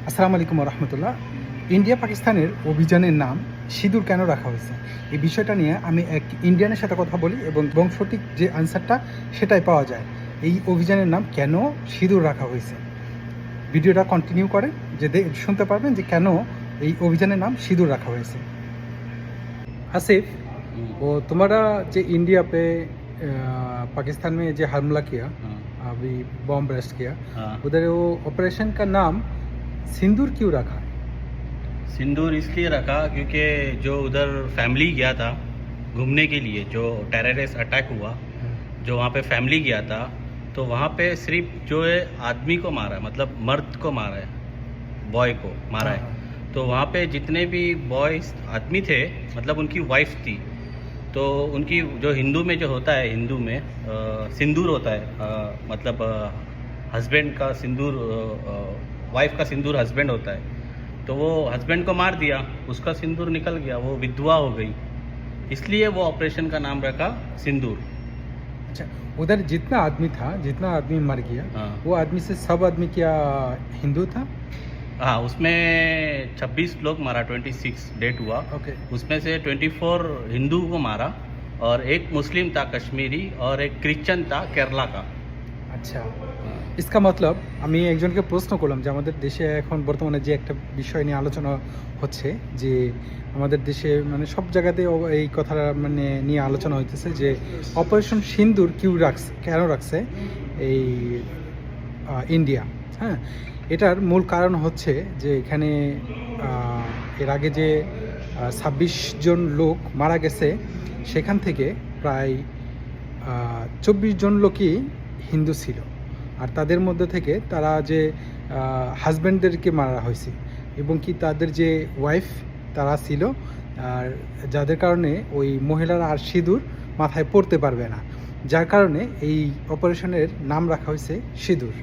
আসসালামু আলাইকুম রহমতুল্লাহ। ইন্ডিয়া পাকিস্তানের অভিযানের নাম সিঁদুর কেন রাখা হয়েছে, এই বিষয়টা নিয়ে আমি এক ইন্ডিয়ানের সাথে কথা বলি এবং সঠিক যে আনসারটা সেটাই পাওয়া যায়। এই অভিযানের নাম কেন সিঁদুর রাখা হয়েছে, ভিডিওটা কন্টিনিউ করেন যে শুনতে পারবেন যে কেন এই অভিযানের नाम सिंदूर रखा हुआ है। आसिफ, वो तुम्हारा जो इंडिया पे पाकिस्तान में जो हमला किया, अभी बॉम्ब ब्लास्ट किया, उधर वो ऑपरेशन का नाम सिंदूर क्यों रखा है? सिंदूर इसलिए रखा क्योंकि जो उधर फैमिली गया था घूमने के लिए, जो टेररिस्ट अटैक हुआ, जो वहाँ पे फैमिली गया था, तो वहाँ पे सिर्फ जो है आदमी को मारा है, मतलब मर्द को मारा है, बॉय को मारा है। तो वहाँ पे जितने भी बॉयज आदमी थे, मतलब उनकी वाइफ थी, तो उनकी जो हिंदू में जो होता है, हिंदू में सिंदूर होता है, मतलब हस्बैंड का सिंदूर, वाइफ का सिंदूर हस्बैंड होता है, तो वो हस्बैंड को मार दिया, उसका सिंदूर निकल गया, वो विधवा हो गई, इसलिए वो ऑपरेशन का नाम रखा सिंदूर। अच्छा, उधर जितना आदमी था, जितना आदमी मर गया, वो आदमी से सब आदमी क्या हिंदू था? हाँ, उसमें 26 लोग मारा, 26 डेट हुआ। ओके। उसमें से 24 हिंदू को मारा और एक मुस्लिम था कश्मीरी और एक क्रिश्चियन था केरला का। আচ্ছা, इसका मतलब আমি একজনকে প্রশ্ন করলাম যে আমাদের দেশে এখন বর্তমানে যে একটা বিষয় নিয়ে আলোচনা হচ্ছে, যে আমাদের দেশে মানে সব জায়গাতে এই কথাটা মানে নিয়ে আলোচনা হইতেছে যে অপারেশন সিন্দুর কেন রাখছে এই ইন্ডিয়া। হ্যাঁ, এটার মূল কারণ হচ্ছে যে এখানে এর আগে যে 26 জন লোক মারা গেছে, সেখান থেকে প্রায় 24 জন লোকই হিন্দু ছিল, আর তাদের মধ্যে থেকে তারা যে হাজব্যান্ডদেরকে মারা হয়েছে এবং কি তাদের যে ওয়াইফ তারা ছিল, আর যাদের কারণে ওই মহিলারা আর সিঁদুর মাথায় পরতে পারবে না, যার কারণে এই অপারেশনের নাম রাখা হয়েছে সিঁদুর।